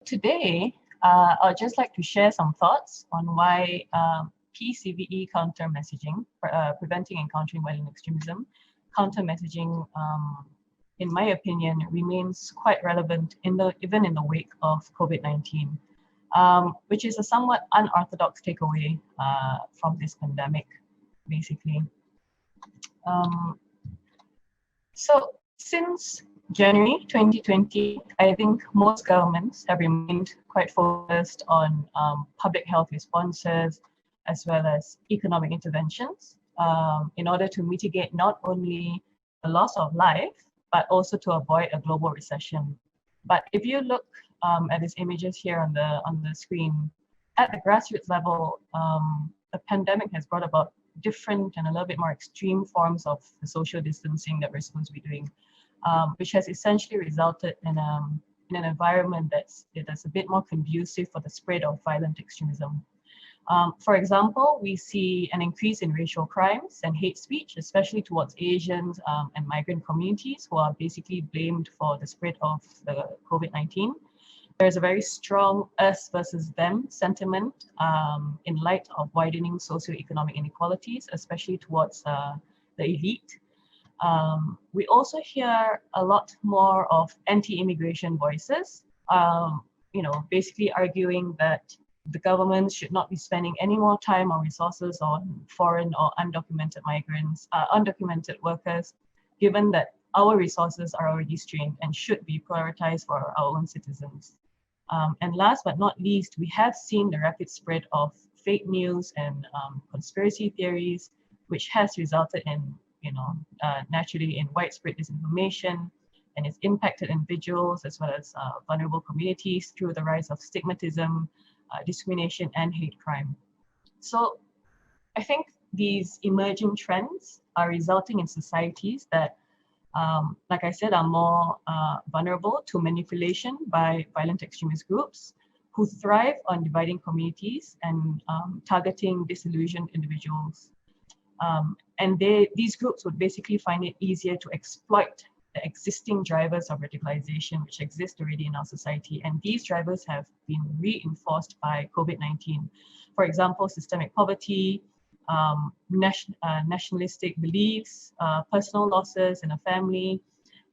Today, I'd just like to share some thoughts on why PCVE counter messaging, preventing and countering violent extremism, counter messaging, in my opinion, remains quite relevant even in the wake of COVID-19, which is a somewhat unorthodox takeaway from this pandemic, basically. So since January 2020, I think most governments have remained quite focused on public health responses as well as economic interventions in order to mitigate not only the loss of life, but also to avoid a global recession. But if you look at these images here on the screen, at the grassroots level, the pandemic has brought about different and a little bit more extreme forms of the social distancing that we're supposed to be doing, which has essentially resulted in an environment that's a bit more conducive for the spread of violent extremism. For example, we see an increase in racial crimes and hate speech, especially towards Asians and migrant communities who are basically blamed for the spread of the COVID-19. There's a very strong us versus them sentiment in light of widening socioeconomic inequalities, especially towards the elite. We also hear a lot more of anti-immigration voices, basically arguing that the government should not be spending any more time or resources on foreign or undocumented migrants, undocumented workers, given that our resources are already strained and should be prioritized for our own citizens. And last but not least, we have seen the rapid spread of fake news and conspiracy theories, which has resulted in, naturally in widespread disinformation, and it's impacted individuals as well as vulnerable communities through the rise of stigmatism, discrimination, and hate crime. So I think these emerging trends are resulting in societies that, like I said, are more vulnerable to manipulation by violent extremist groups who thrive on dividing communities and targeting disillusioned individuals. And these groups would basically find it easier to exploit the existing drivers of radicalization which exist already in our society. And these drivers have been reinforced by COVID-19. For example, systemic poverty, nationalistic beliefs, personal losses in a family,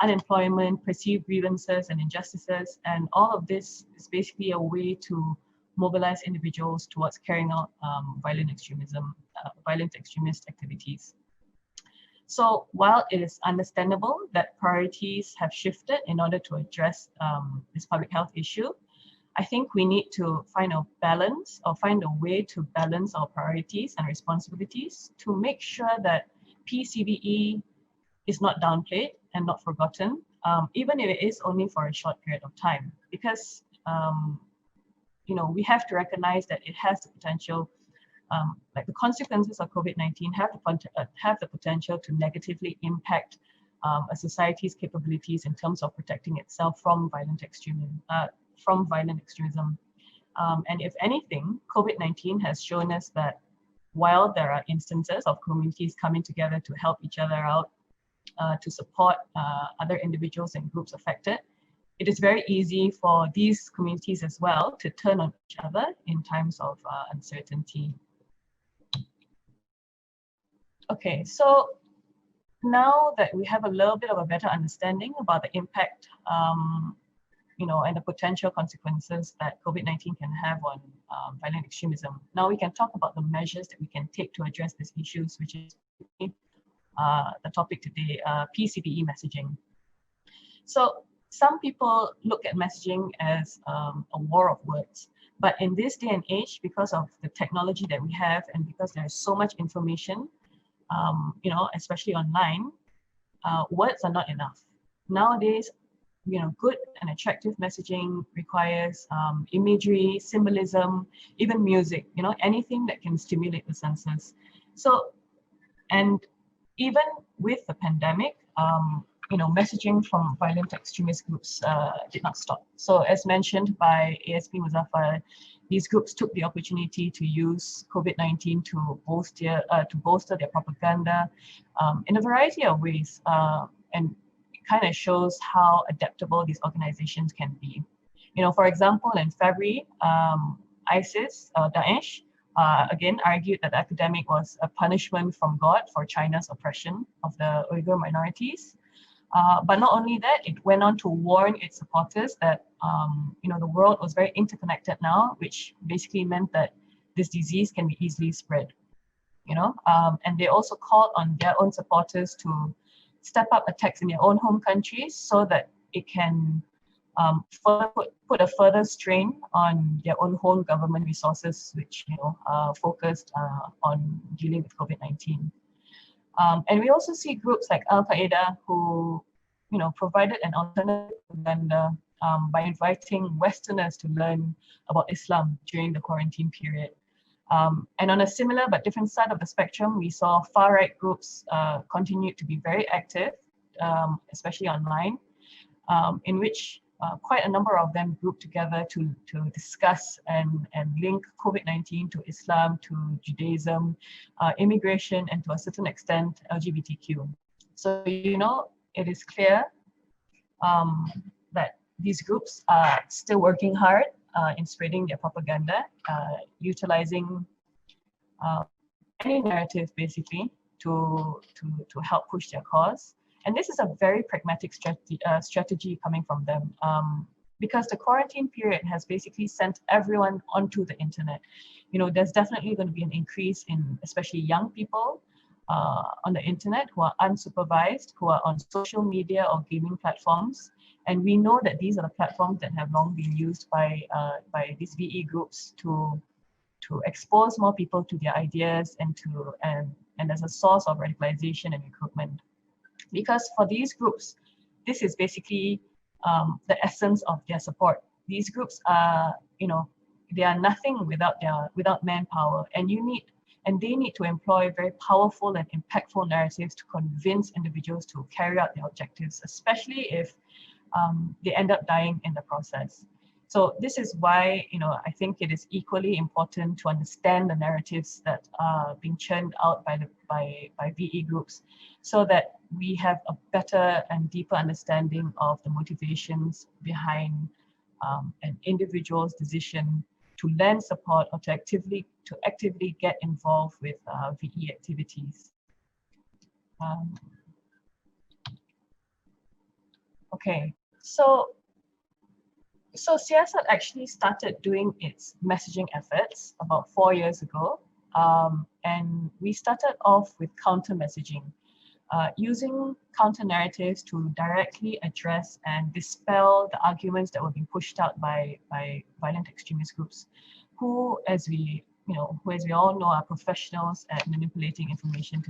unemployment, perceived grievances and injustices. And all of this is basically a way to mobilize individuals towards carrying out violent extremist activities. So while it is understandable that priorities have shifted in order to address this public health issue, I think we need to find a balance or find a way to balance our priorities and responsibilities to make sure that PCVE is not downplayed and not forgotten, even if it is only for a short period of time, because we have to recognize that it has the potential, like the consequences of COVID-19 have the potential to negatively impact a society's capabilities in terms of protecting itself from violent extremism. And if anything, COVID-19 has shown us that while there are instances of communities coming together to help each other out, to support other individuals and groups affected, it is very easy for these communities as well to turn on each other in times of uncertainty. Okay, so now that we have a little bit of a better understanding about the impact and the potential consequences that COVID-19 can have on violent extremism, now we can talk about the measures that we can take to address these issues, which is the topic today, PCVE messaging. So some people look at messaging as a war of words, but in this day and age, because of the technology that we have and because there's so much information, especially online, words are not enough. Nowadays, good and attractive messaging requires imagery, symbolism, even music, anything that can stimulate the senses. So, and even with the pandemic, messaging from violent extremist groups did not stop. So as mentioned by ASP Muzaffar, these groups took the opportunity to use COVID-19 to bolster their propaganda in a variety of ways. And it kind of shows how adaptable these organizations can be. For example, in February, ISIS, Daesh, again argued that the epidemic was a punishment from God for China's oppression of the Uyghur minorities. But not only that, it went on to warn its supporters that the world was very interconnected now, which basically meant that this disease can be easily spread. And they also called on their own supporters to step up attacks in their own home countries so that it can put a further strain on their own home government resources, which focused on dealing with COVID-19. And we also see groups like Al-Qaeda who, provided an alternative propaganda by inviting Westerners to learn about Islam during the quarantine period. And on a similar but different side of the spectrum, we saw far-right groups continue to be very active, especially online, in which quite a number of them grouped together to discuss and link COVID-19 to Islam, to Judaism, immigration, and to a certain extent, LGBTQ. So, it is clear that these groups are still working hard in spreading their propaganda, utilizing any narrative basically to help push their cause. And this is a very pragmatic strategy coming from them, because the quarantine period has basically sent everyone onto the internet. There's definitely going to be an increase in especially young people on the internet who are unsupervised, who are on social media or gaming platforms. And we know that these are the platforms that have long been used by these VE groups to expose more people to their ideas and as a source of radicalization and recruitment. Because for these groups, this is basically the essence of their support. These groups are, they are nothing without manpower, and they need to employ very powerful and impactful narratives to convince individuals to carry out their objectives, especially if they end up dying in the process. So this is why, I think it is equally important to understand the narratives that are being churned out by VE groups, so that we have a better and deeper understanding of the motivations behind an individual's decision to lend support or to actively get involved with VE activities. Okay, so SEARCCT actually started doing its messaging efforts about 4 years ago, and we started off with counter messaging, using counter narratives to directly address and dispel the arguments that were being pushed out by violent extremist groups, who, as we all know, are professionals at manipulating information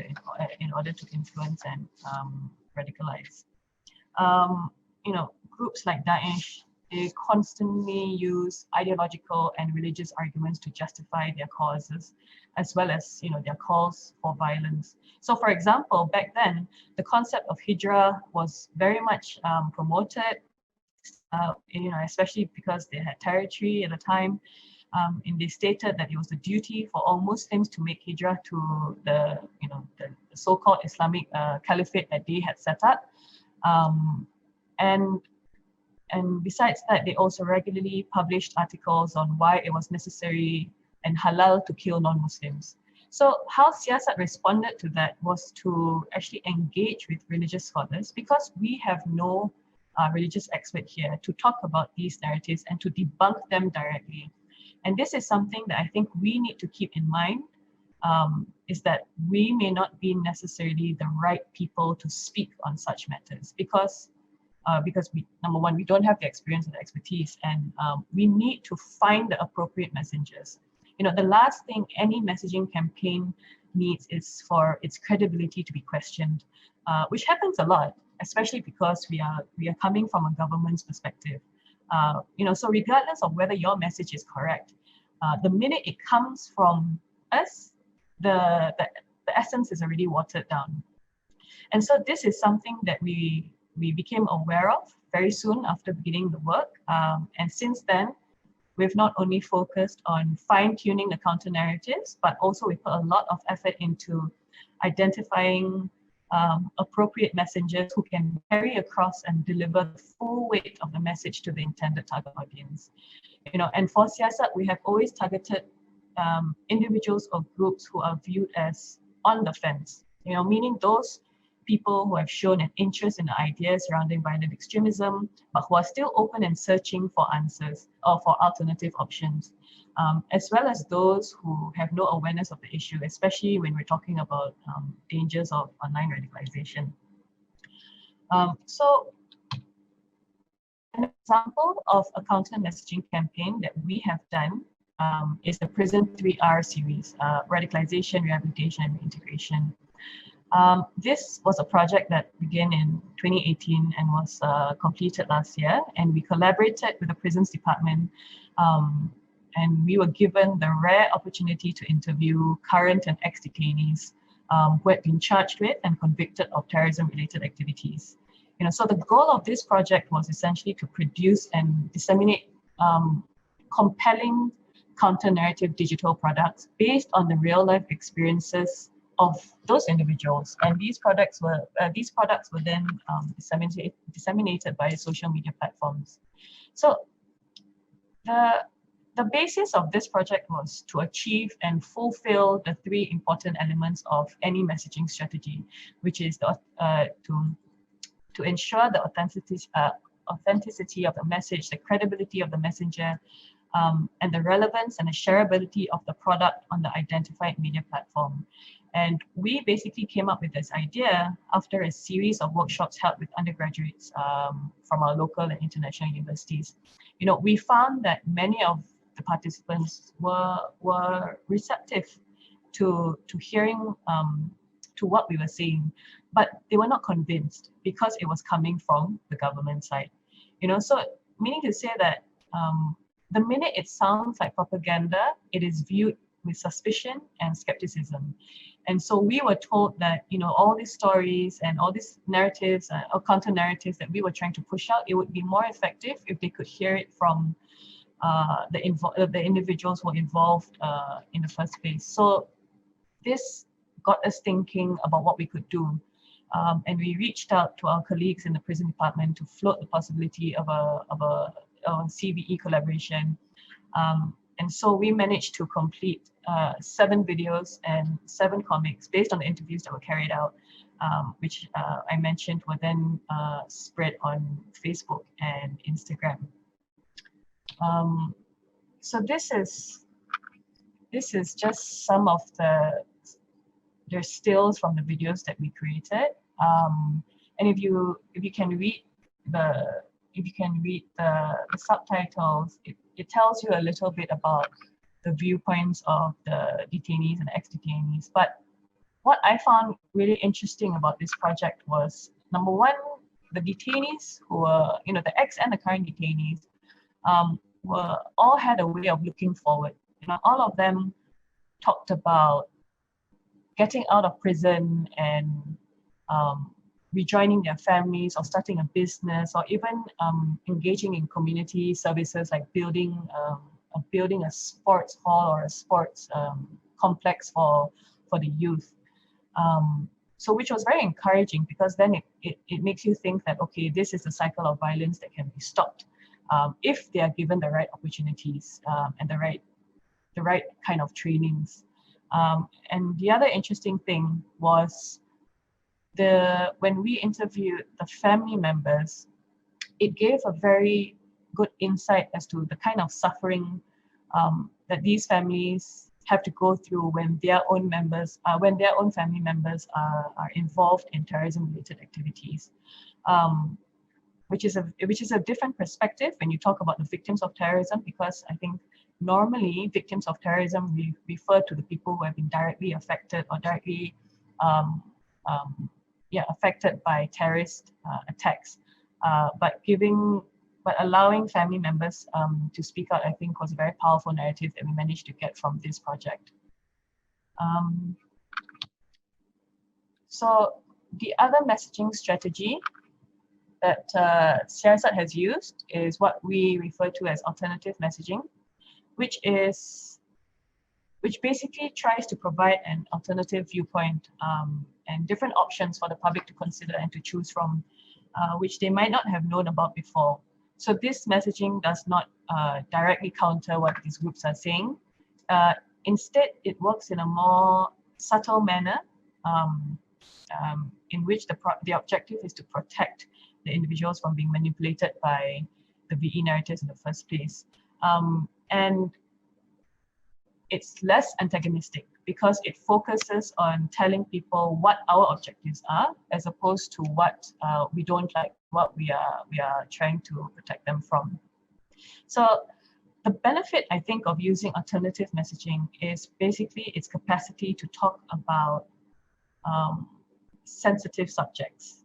in order to influence and radicalize. Groups like Daesh, they constantly use ideological and religious arguments to justify their causes, as well as their calls for violence. So, for example, back then, the concept of hijrah was very much promoted, especially because they had territory at the time, and they stated that it was the duty for all Muslims to make hijrah to the so-called Islamic caliphate that they had set up, and besides that, they also regularly published articles on why it was necessary and halal to kill non-Muslims. So how SEARCCT responded to that was to actually engage with religious scholars, because we have no religious expert here to talk about these narratives and to debunk them directly. And this is something that I think we need to keep in mind, is that we may not be necessarily the right people to speak on such matters, because we, number one, we don't have the experience and the expertise, and we need to find the appropriate messengers. The last thing any messaging campaign needs is for its credibility to be questioned, which happens a lot, especially because we are coming from a government's perspective. So regardless of whether your message is correct, the minute it comes from us, the essence is already watered down. And so this is something that we became aware of very soon after beginning the work. And since then, we've not only focused on fine-tuning the counter-narratives, but also we put a lot of effort into identifying appropriate messengers who can carry across and deliver the full weight of the message to the intended target audience. And for SEARCCT, we have always targeted individuals or groups who are viewed as on the fence, meaning those people who have shown an interest in the ideas surrounding violent extremism, but who are still open and searching for answers or for alternative options, as well as those who have no awareness of the issue, especially when we're talking about dangers of online radicalization. So an example of a counter messaging campaign that we have done is the Prison 3R series, Radicalization, Rehabilitation, and Reintegration. This was a project that began in 2018 and was completed last year, and we collaborated with the Prisons Department, and we were given the rare opportunity to interview current and ex-detainees who had been charged with and convicted of terrorism-related activities. So the goal of this project was essentially to produce and disseminate compelling counter-narrative digital products based on the real-life experiences of those individuals, and these products were then disseminated by social media platforms. So the basis of this project was to achieve and fulfill the three important elements of any messaging strategy, which is to ensure the authenticity of the message, the credibility of the messenger, and the relevance and the shareability of the product on the identified media platform. And we basically came up with this idea after a series of workshops held with undergraduates from our local and international universities. We found that many of the participants were receptive to hearing to what we were saying, but they were not convinced because it was coming from the government side. So meaning to say that the minute it sounds like propaganda, it is viewed with suspicion and skepticism. And so we were told that, all these stories and all these narratives or counter narratives that we were trying to push out, it would be more effective if they could hear it from the individuals who were involved in the first place. So this got us thinking about what we could do. And we reached out to our colleagues in the prison department to float the possibility of a CVE collaboration. And so we managed to complete 7 videos and 7 comics based on the interviews that were carried out, which I mentioned were then spread on Facebook and Instagram. So this is just some of the stills from the videos that we created. And if you can read the subtitles, it tells you a little bit about the viewpoints of the detainees and ex-detainees. But what I found really interesting about this project was, number one, the detainees who were, the ex and the current detainees, were all had a way of looking forward. All of them talked about getting out of prison and rejoining their families or starting a business, or even engaging in community services like building a sports hall or a sports complex for the youth. So which was very encouraging, because then it makes you think that, okay, this is a cycle of violence that can be stopped if they are given the right opportunities and the right kind of trainings. And the other interesting thing was when we interviewed the family members, it gave a very good insight as to the kind of suffering that these families have to go through when their own family members are involved in terrorism-related activities, which is a different perspective when you talk about the victims of terrorism, because I think normally victims of terrorism we refer to the people who have been directly affected or directly affected by terrorist attacks, but allowing family members to speak out, I think, was a very powerful narrative that we managed to get from this project. So the other messaging strategy that SEARCCT has used is what we refer to as alternative messaging, which basically tries to provide an alternative viewpoint and different options for the public to consider and to choose from, which they might not have known about before. So this messaging does not directly counter what these groups are saying. Instead, it works in a more subtle manner, in which the objective is to protect the individuals from being manipulated by the VE narratives in the first place. And it's less antagonistic because it focuses on telling people what our objectives are, as opposed to what we don't like, what we are trying to protect them from. So the benefit, I think, of using alternative messaging is basically its capacity to talk about sensitive subjects.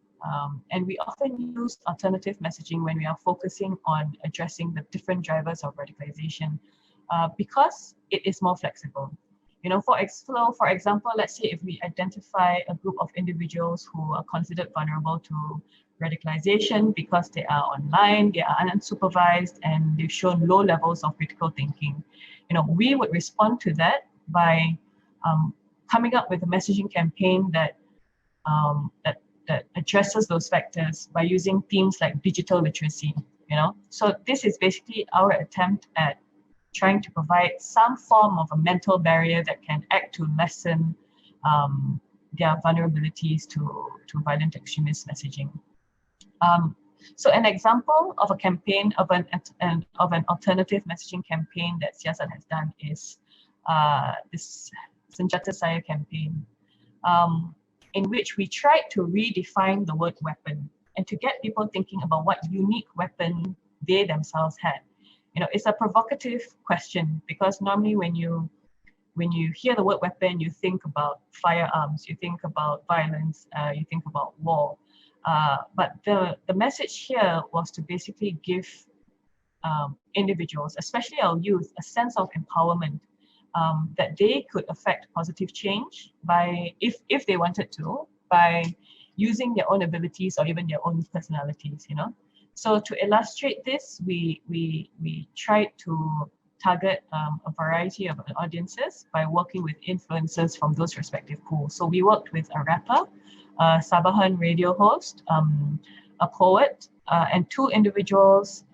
And we often use alternative messaging when we are focusing on addressing the different drivers of radicalization, because it is more flexible. You know, for example, let's say if we identify a group of individuals who are considered vulnerable to radicalization because they are online, they are unsupervised, and they've shown low levels of critical thinking, you know, we would respond to that by coming up with a messaging campaign that addresses those factors by using themes like digital literacy. You know, so this is basically our attempt at trying to provide some form of a mental barrier that can act to lessen their vulnerabilities to violent extremist messaging. So an example of a campaign of an alternative messaging campaign that SEARCCT has done is this Senjata Saya campaign, in which we tried to redefine the word weapon and to get people thinking about what unique weapon they themselves had. You know, it's a provocative question because normally when you hear the word weapon, you think about firearms, you think about violence, you think about war. But the message here was to basically give individuals, especially our youth, a sense of empowerment, that they could affect positive change by, if they wanted to, by using their own abilities or even their own personalities, you know. So to illustrate this, we tried to target a variety of audiences by working with influencers from those respective pools. So we worked with a rapper, a Sabahan radio host, a poet, and two individuals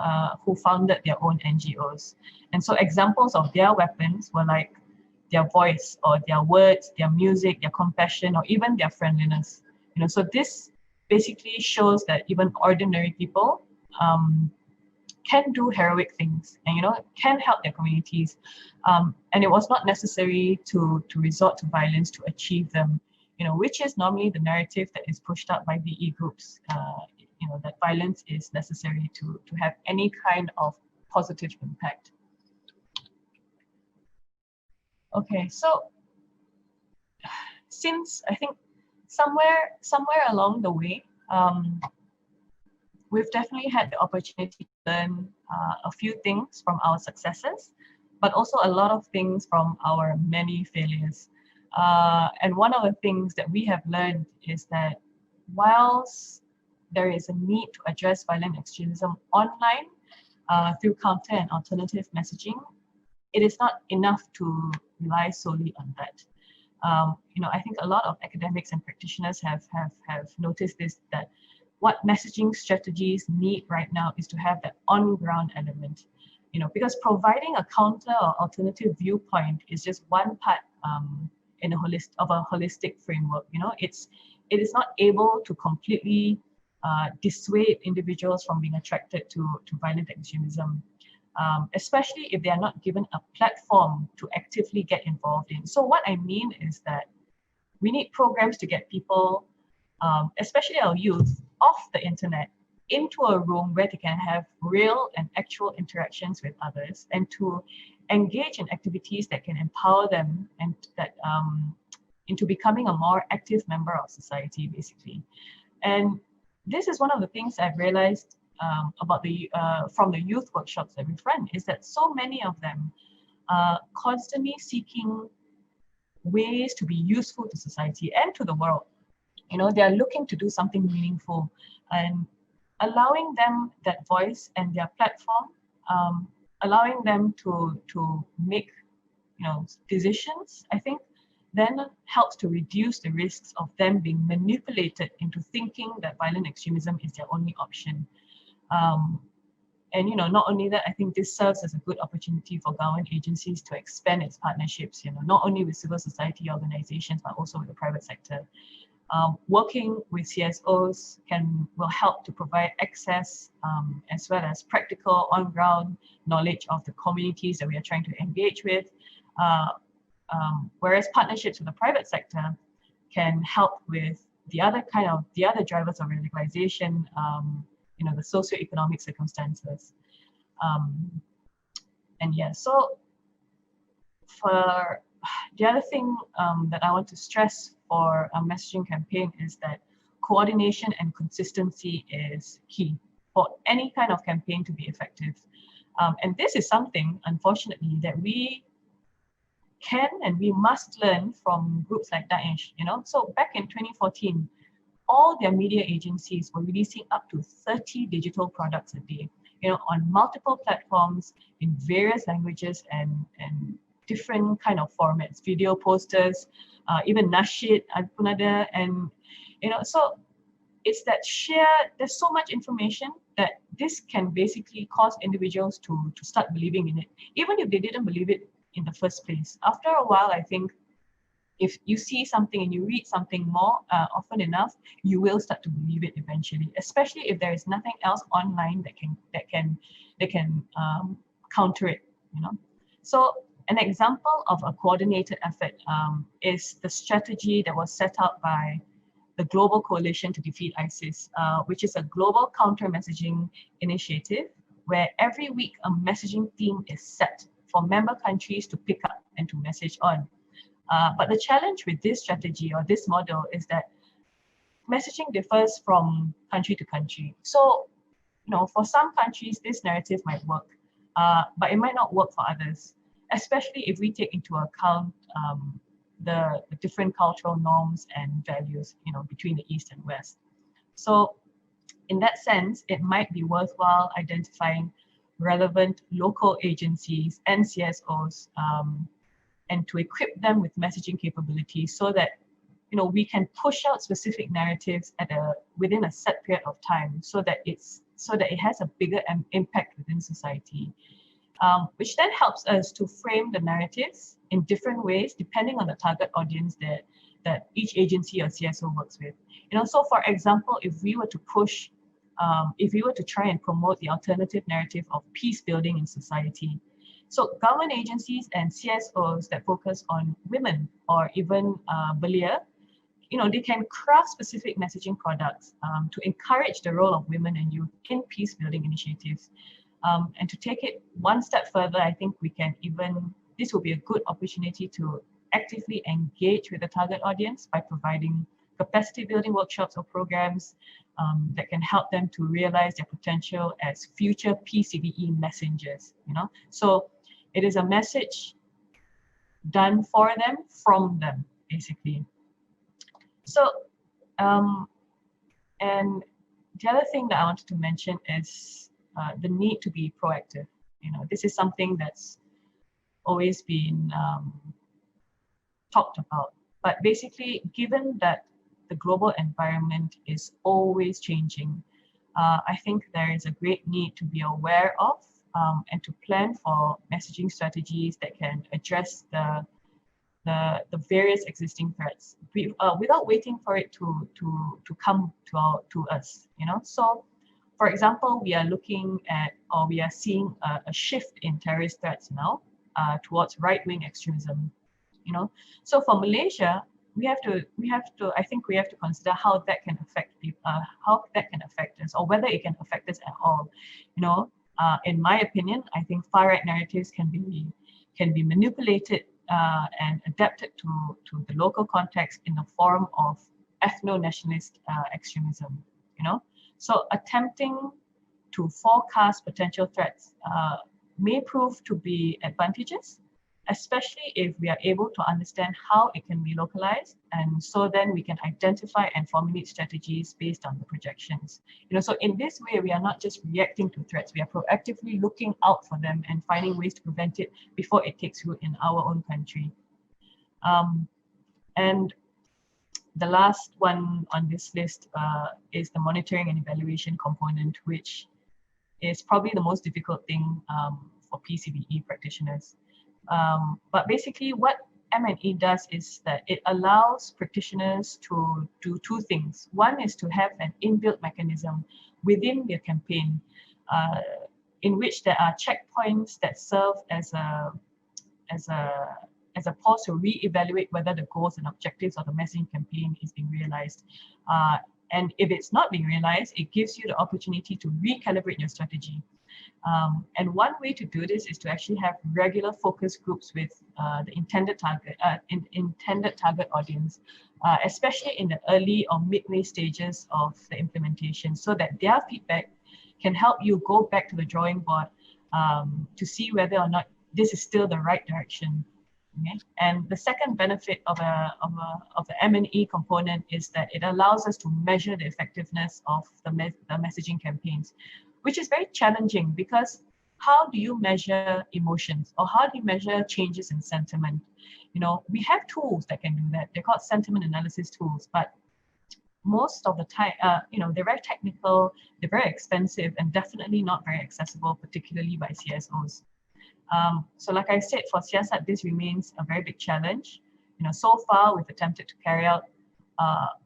who founded their own NGOs. And so examples of their weapons were like their voice or their words, their music, their compassion, or even their friendliness. You know, so this basically shows that even ordinary people can do heroic things and, you know, can help their communities. And it was not necessary to resort to violence to achieve them, you know, which is normally the narrative that is pushed up by VE groups, you know, that violence is necessary to have any kind of positive impact. Okay, so since I think somewhere along the way, we've definitely had the opportunity to learn a few things from our successes, but also a lot of things from our many failures. And one of the things that we have learned is that whilst there is a need to address violent extremism online through counter and alternative messaging, it is not enough to rely solely on that. You know, I think a lot of academics and practitioners have noticed this, that what messaging strategies need right now is to have that on-ground element, you know, because providing a counter or alternative viewpoint is just one part in a holistic framework. You know, it is not able to completely dissuade individuals from being attracted to violent extremism, especially if they are not given a platform to actively get involved in. So what I mean is that we need programs to get people, especially our youth, off the internet into a room where they can have real and actual interactions with others and to engage in activities that can empower them and that into becoming a more active member of society, basically. And this is one of the things I've realized about from the youth workshops that we've run, is that so many of them are constantly seeking ways to be useful to society and to the world. You know, they are looking to do something meaningful, and allowing them that voice and their platform, allowing them to make, you know, decisions, I think then helps to reduce the risks of them being manipulated into thinking that violent extremism is their only option. And not only that, I think this serves as a good opportunity for government agencies to expand its partnerships, not only with civil society organizations, but also with the private sector. Working with CSOs will help to provide access as well as practical on-ground knowledge of the communities that we are trying to engage with. Whereas partnerships with the private sector can help with the other drivers of radicalization, the socioeconomic circumstances. So for the other thing that I want to stress for a messaging campaign is that coordination and consistency is key for any kind of campaign to be effective. And this is something, unfortunately, that we can and we must learn from groups like Daesh. So back in 2014, all their media agencies were releasing up to 30 digital products a day, on multiple platforms in various languages and different kind of formats, video posters, even nasyid, and so it's that there's so much information that this can basically cause individuals to start believing in it, even if they didn't believe it in the first place. After a while, I think if you see something and you read something more often enough, you will start to believe it eventually, especially if there is nothing else online that can counter it. So an example of a coordinated effort is the strategy that was set out by the Global Coalition to Defeat ISIS, which is a global counter-messaging initiative where every week a messaging theme is set for member countries to pick up and to message on. But the challenge with this strategy or this model is that messaging differs from country to country. So, for some countries, this narrative might work, but it might not work for others, especially if we take into account the different cultural norms and values, between the East and West. So in that sense, it might be worthwhile identifying relevant local agencies and CSOs and to equip them with messaging capabilities so that we can push out specific narratives within a set period of time, so that it has a bigger impact within society, which then helps us to frame the narratives in different ways depending on the target audience that each agency or CSO works with. So for example, if we were to try and promote the alternative narrative of peace building in society, so government agencies and CSOs that focus on women or even Belia, they can craft specific messaging products to encourage the role of women and youth in peace building initiatives. And to take it one step further, I think this will be a good opportunity to actively engage with the target audience by providing capacity building workshops or programs that can help them to realize their potential as future PCDE messengers. So it is a message done for them, from them, basically. So, and the other thing that I wanted to mention is the need to be proactive. This is something that's always been talked about. But basically, given that the global environment is always changing, I think there is a great need to be aware of and to plan for messaging strategies that can address the various existing threats without waiting for it to come to us. So, for example, we are seeing a shift in terrorist threats now towards right-wing extremism. So for Malaysia, I think we have to consider how that can affect people, how that can affect us, or whether it can affect us at all. In my opinion, I think far-right narratives can be manipulated and adapted to the local context in the form of ethno-nationalist extremism. So attempting to forecast potential threats may prove to be advantageous, especially if we are able to understand how it can be localized, and so then we can identify and formulate strategies based on the projections. So in this way, we are not just reacting to threats, we are proactively looking out for them and finding ways to prevent it before it takes root in our own country. And the last one on this list is the monitoring and evaluation component, which is probably the most difficult thing for PCVE practitioners. But basically what M&E does is that it allows practitioners to do two things. One is to have an inbuilt mechanism within their campaign in which there are checkpoints that serve as a pause to re-evaluate whether the goals and objectives of the messaging campaign is being realized. And if it's not being realized, it gives you the opportunity to recalibrate your strategy. And one way to do this is to actually have regular focus groups with the intended target audience, especially in the early or midway stages of the implementation, so that their feedback can help you go back to the drawing board to see whether or not this is still the right direction. Okay? And the second benefit of the M&E component is that it allows us to measure the effectiveness of the messaging campaigns, which is very challenging because how do you measure emotions, or how do you measure changes in sentiment? You know, we have tools that can do that. They're called sentiment analysis tools, but most of the time, you know, they're very technical, they're very expensive, and definitely not very accessible, particularly by CSOs. So like I said, for SEARCCT, this remains a very big challenge. You know, so far we've attempted to carry out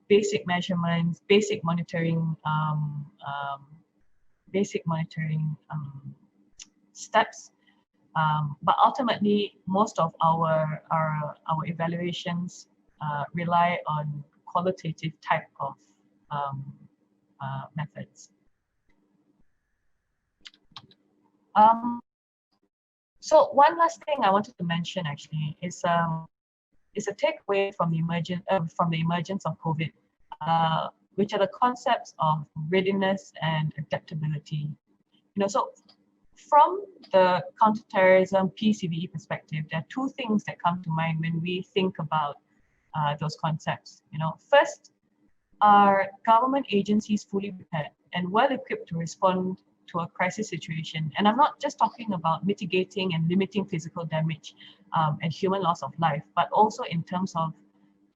basic measurements, basic monitoring steps, but ultimately most of our evaluations rely on qualitative type of methods. So one last thing I wanted to mention actually is a takeaway from the emergence of COVID, which are the concepts of readiness and adaptability. You know, so from the counter-terrorism PCVE perspective, there are two things that come to mind when we think about those concepts. You know, first, are government agencies fully prepared and well equipped to respond to a crisis situation? And I'm not just talking about mitigating and limiting physical damage and human loss of life, but also in terms of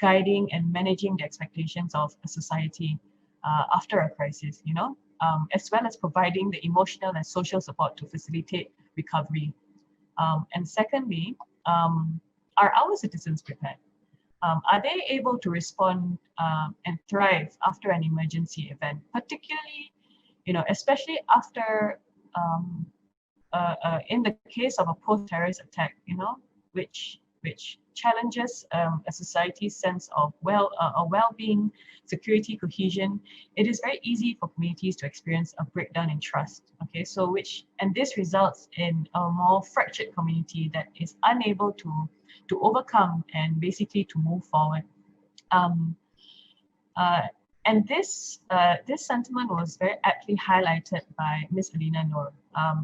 guiding and managing the expectations of a society after a crisis, you know, as well as providing the emotional and social support to facilitate recovery. And secondly, are our citizens prepared? Are they able to respond and thrive after an emergency event, particularly, you know, especially after, in the case of a post-terrorist attack, you know, which challenges a society's sense of well-being, security, cohesion. It is very easy for communities to experience a breakdown in trust. Okay, so and this results in a more fractured community that is unable to overcome and basically to move forward. And this sentiment was very aptly highlighted by Ms. Alina Noor.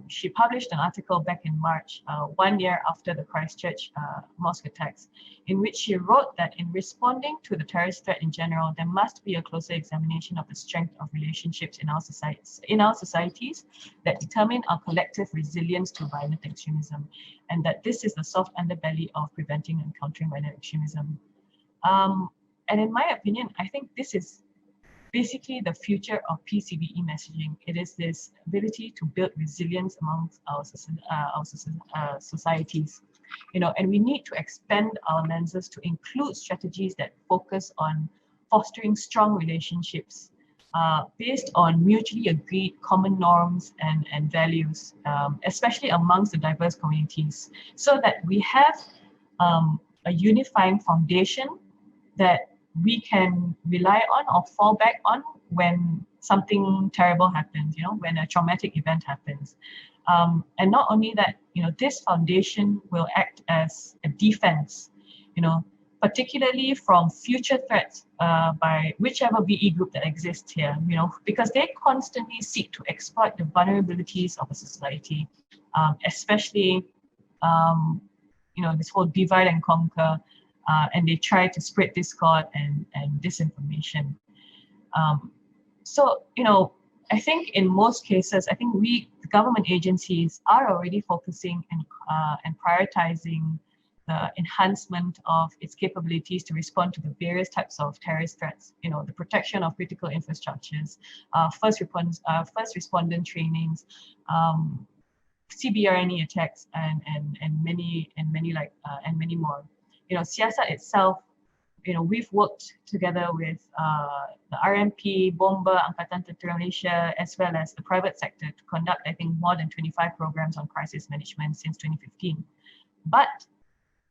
She published an article back in March, 1 year after the Christchurch mosque attacks, in which she wrote that in responding to the terrorist threat in general, there must be a closer examination of the strength of relationships in our societies that determine our collective resilience to violent extremism, and that this is the soft underbelly of preventing and countering violent extremism. And in my opinion, I think this is basically the future of PCVE messaging. It is this ability to build resilience amongst our societies, you know, and we need to expand our lenses to include strategies that focus on fostering strong relationships based on mutually agreed common norms and values, especially amongst the diverse communities, so that we have a unifying foundation that we can rely on or fall back on when something terrible happens, you know, when a traumatic event happens. And not only that, you know, this foundation will act as a defense, you know, particularly from future threats by whichever VE group that exists here, you know, because they constantly seek to exploit the vulnerabilities of a society, especially, you know, this whole divide and conquer. And they try to spread discord and disinformation. So, you know, I think in most cases, I think the government agencies are already focusing and prioritizing the enhancement of its capabilities to respond to the various types of terrorist threats, the protection of critical infrastructures, first respondent trainings, CBRNE attacks, and many more. SEARCCT itself, we've worked together with the RMP, Bomba, Angkatan Tentera Malaysia, as well as the private sector to conduct, I think, more than 25 programs on crisis management since 2015. But,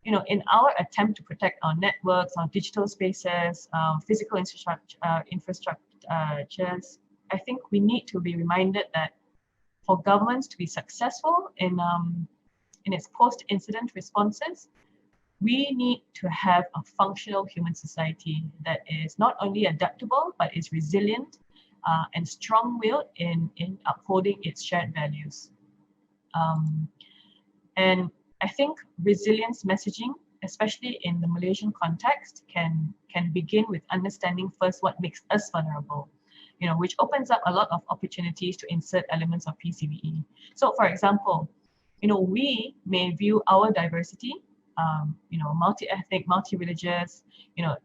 in our attempt to protect our networks, our digital spaces, physical infrastructures, I think we need to be reminded that for governments to be successful in its post-incident responses, we need to have a functional human society that is not only adaptable, but is resilient and strong-willed in upholding its shared values. And I think resilience messaging, especially in the Malaysian context, can begin with understanding first what makes us vulnerable, which opens up a lot of opportunities to insert elements of PCVE. So for example, we may view our diversity, multi-ethnic, multi-religious,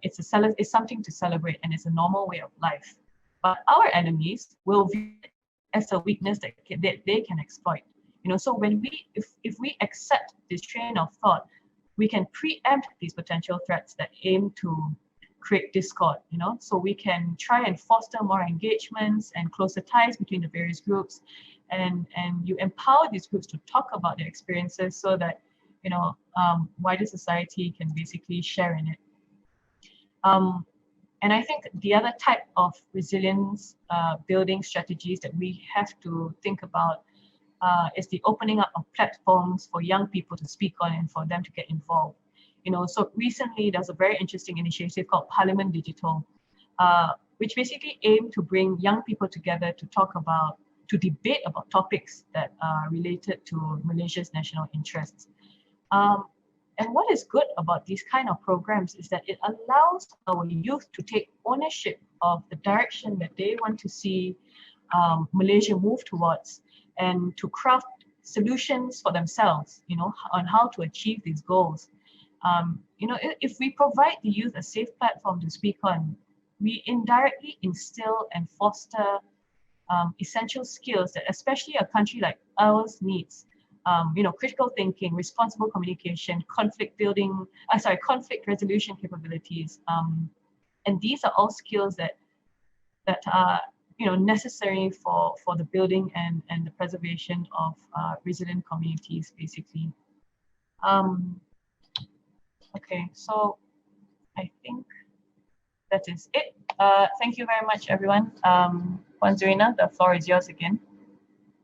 it's something to celebrate and it's a normal way of life. But our enemies will view it as a weakness that they can exploit. So if we accept this train of thought, we can preempt these potential threats that aim to create discord, so we can try and foster more engagements and closer ties between the various groups, and you empower these groups to talk about their experiences so that wider society can basically share in it. And I think the other type of resilience building strategies that we have to think about is the opening up of platforms for young people to speak on and for them to get involved. So recently there's a very interesting initiative called Parliament Digital, which basically aimed to bring young people together to debate about topics that are related to Malaysia's national interests. And what is good about these kind of programs is that it allows our youth to take ownership of the direction that they want to see Malaysia move towards, and to craft solutions for themselves, on how to achieve these goals. If we provide the youth a safe platform to speak on, we indirectly instill and foster essential skills that especially a country like ours needs. Critical thinking, responsible communication, conflict resolution capabilities. And these are all skills that are necessary for the building and the preservation of resilient communities, basically. Okay, so I think that is it. Thank you very much, everyone. Puan Zurina, the floor is yours again.